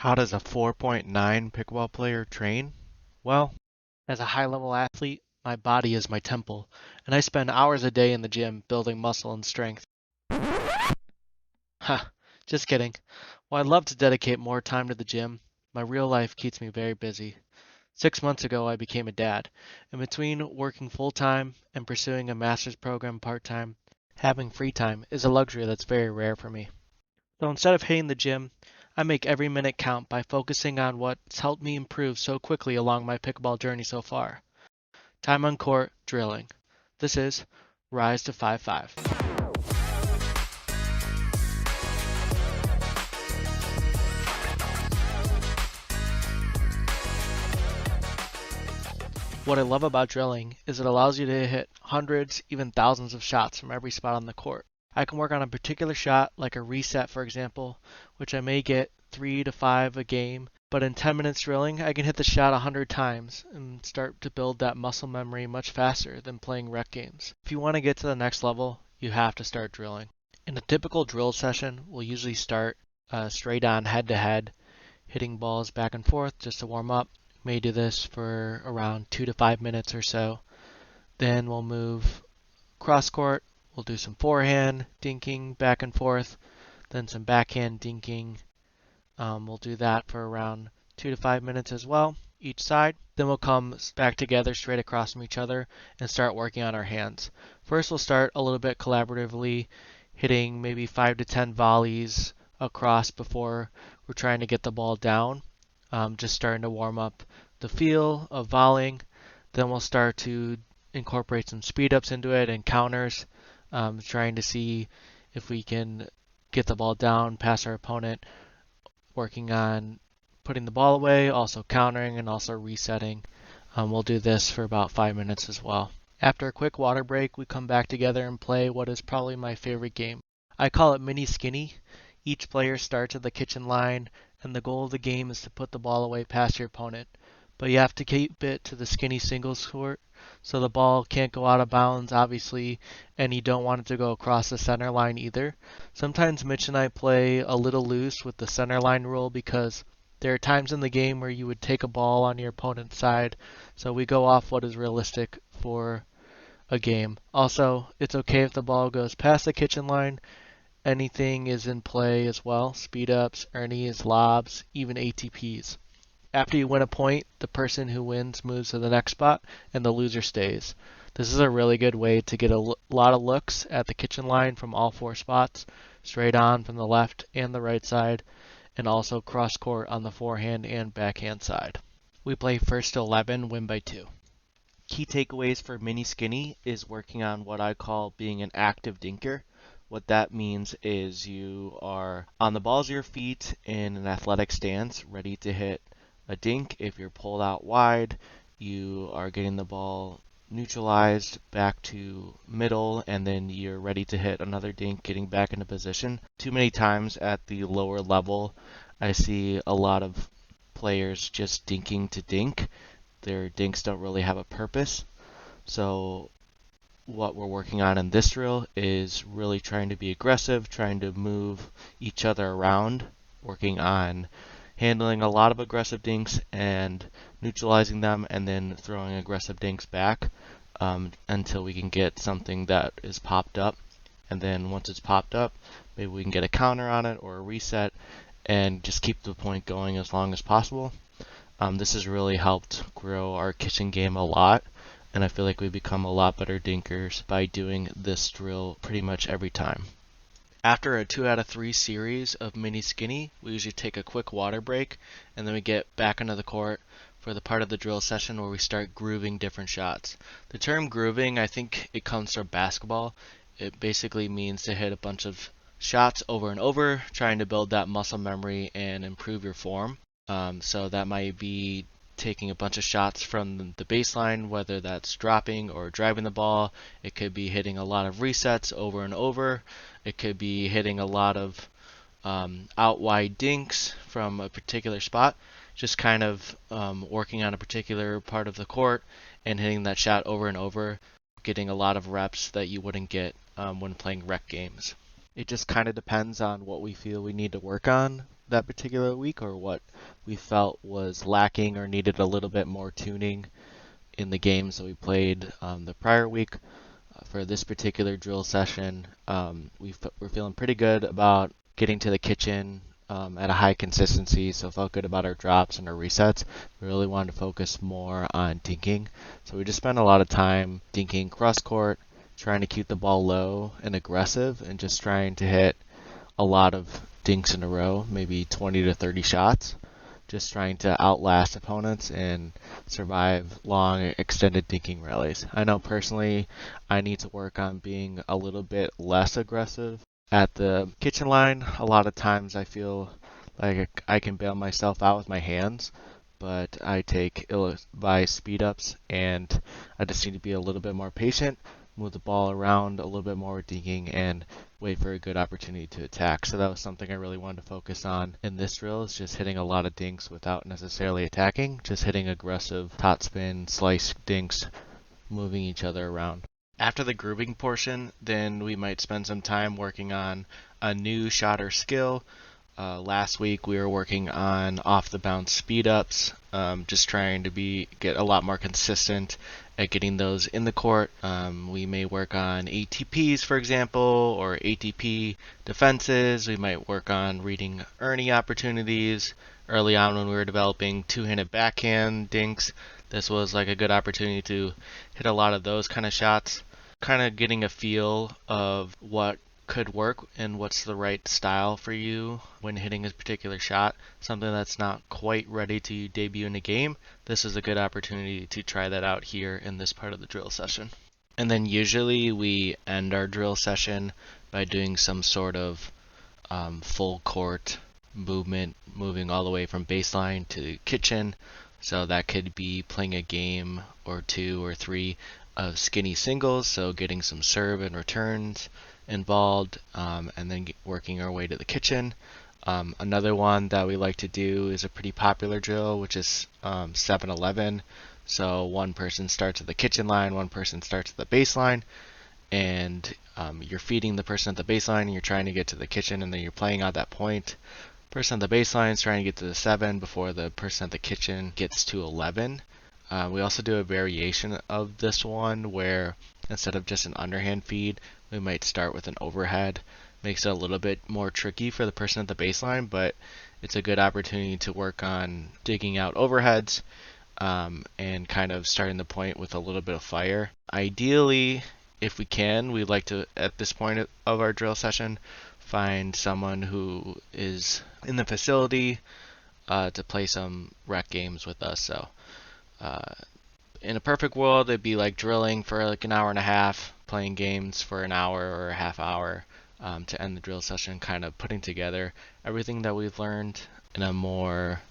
How does a 4.9 pickleball player train? Well, as a high-level athlete, my body is my temple, and I spend hours a day in the gym building muscle and strength. Ha, just kidding. While I'd love to dedicate more time to the gym, my real life keeps me very busy. 6 months ago, I became a dad, and between working full-time and pursuing a master's program part-time, having free time is a luxury that's very rare for me. So instead of hitting the gym, I make every minute count by focusing on what's helped me improve so quickly along my pickleball journey so far. Time on court, drilling. This is Rise to 5-5. What I love about drilling is it allows you to hit hundreds, even thousands of shots from every spot on the court. I can work on a particular shot, like a reset for example, which I may get 3 to 5 a game, but in 10 minutes drilling, I can hit the shot 100 times and start to build that muscle memory much faster than playing rec games. If you want to get to the next level, you have to start drilling. In a typical drill session, we'll usually start straight on head to head, hitting balls back and forth just to warm up. May do this for around 2 to 5 minutes or so. Then we'll move cross court. We'll do some forehand dinking back and forth, then some backhand dinking. We'll do that for around 2 to 5 minutes as well, each side. Then we'll come back together straight across from each other and start working on our hands. First we'll start a little bit collaboratively, hitting maybe 5 to 10 volleys across before we're trying to get the ball down. Just starting to warm up the feel of volleying. Then we'll start to incorporate some speed ups into it and counters, trying to see if we can get the ball down past our opponent, working on putting the ball away, also countering and also resetting. We'll do this for about 5 minutes as well. After a quick water break, we come back together and play what is probably my favorite game. I call it mini skinny. Each player starts at the kitchen line, and the goal of the game is to put the ball away past your opponent. But you have to keep it to the skinny singles court, so the ball can't go out of bounds, obviously, and you don't want it to go across the center line either. Sometimes Mitch and I play a little loose with the center line rule because there are times in the game where you would take a ball on your opponent's side, so we go off what is realistic for a game. Also, it's okay if the ball goes past the kitchen line. Anything is in play as well. Speed ups, ernies, lobs, even ATPs. After you win a point, the person who wins moves to the next spot and the loser stays. This is a really good way to get a lot of looks at the kitchen line from all 4 spots, straight on from the left and the right side, and also cross court on the forehand and backhand side. We play first to 11, win by 2. Key takeaways for mini skinny is working on what I call being an active dinker. What that means is you are on the balls of your feet in an athletic stance, ready to hit a dink. If you're pulled out wide, you are getting the ball neutralized back to middle, and then you're ready to hit another dink, getting back into position. Too many times at the lower level, I see a lot of players just dinking to dink. Their dinks don't really have a purpose. So what we're working on in this drill is really trying to be aggressive, trying to move each other around, working on handling a lot of aggressive dinks and neutralizing them, and then throwing aggressive dinks back until we can get something that is popped up. And then once it's popped up, maybe we can get a counter on it or a reset and just keep the point going as long as possible. This has really helped grow our kitchen game a lot, and I feel like we become a lot better dinkers by doing this drill pretty much every time. After a 2 out of 3 series of mini skinny, we usually take a quick water break, and then we get back into the court for the part of the drill session where we start grooving different shots. The term grooving, I think it comes from basketball. It basically means to hit a bunch of shots over and over, trying to build that muscle memory and improve your form. So that might be taking a bunch of shots from the baseline, whether that's dropping or driving the ball. It could be hitting a lot of resets over and over. It could be hitting a lot of out wide dinks from a particular spot. Just kind of working on a particular part of the court and hitting that shot over and over, getting a lot of reps that you wouldn't get when playing rec games. It just kind of depends on what we feel we need to work on. that particular week or what we felt was lacking or needed a little bit more tuning in the games that we played the prior week. For this particular drill session, we're feeling pretty good about getting to the kitchen at a high consistency, so felt good about our drops and our resets. We really wanted to focus more on dinking, so we just spent a lot of time dinking cross court, trying to keep the ball low and aggressive, and just trying to hit a lot of dinks in a row, maybe 20 to 30 shots, just trying to outlast opponents and survive long, extended dinking rallies. I know personally I need to work on being a little bit less aggressive at the kitchen line. A lot of times I feel like I can bail myself out with my hands, but I take ill-advised speed-ups, and I just need to be a little bit more patient, move the ball around a little bit more with dinking, and wait for a good opportunity to attack. So that was something I really wanted to focus on in this drill, is just hitting a lot of dinks without necessarily attacking, just hitting aggressive top spin, slice dinks, moving each other around. After the grouping portion, then we might spend some time working on a new shot or skill. Last week we were working on off the bounce speed ups, just trying to get a lot more consistent at getting those in the court. We may work on ATPs, for example, or ATP defenses. We might work on reading Ernie opportunities. Early on when we were developing two-handed backhand dinks, this was like a good opportunity to hit a lot of those kind of shots, kind of getting a feel of what could work and what's the right style for you when hitting a particular shot. Something that's not quite ready to debut in a game, this is a good opportunity to try that out here in this part of the drill session. And then usually we end our drill session by doing some sort of full court movement, moving all the way from baseline to kitchen. So that could be playing a game or two or three of skinny singles, so getting some serve and returns involved, and then working our way to the kitchen. Another one that we like to do is a pretty popular drill, which is 7-11. So one person starts at the kitchen line, one person starts at the baseline, and you're feeding the person at the baseline, and you're trying to get to the kitchen, and then you're playing out that point. Person at the baseline is trying to get to the 7 before the person at the kitchen gets to 11. We also do a variation of this one where instead of just an underhand feed, we might start with an overhead. Makes it a little bit more tricky for the person at the baseline, but it's a good opportunity to work on digging out overheads and kind of starting the point with a little bit of fire. Ideally, if we can, we'd like to, at this point of our drill session, find someone who is in the facility to play some rec games with us. So in a perfect world, it'd be like drilling for like an hour and a half, playing games for an hour or a half hour to end the drill session, kind of putting together everything that we've learned in a more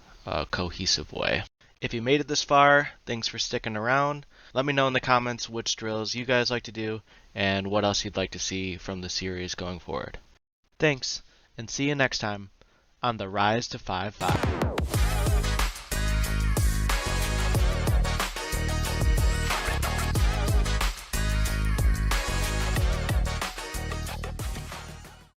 cohesive way. If you made it this far, thanks for sticking around. Let me know in the comments which drills you guys like to do and what else you'd like to see from the series going forward. Thanks, and see you next time on the Rise to 5-5.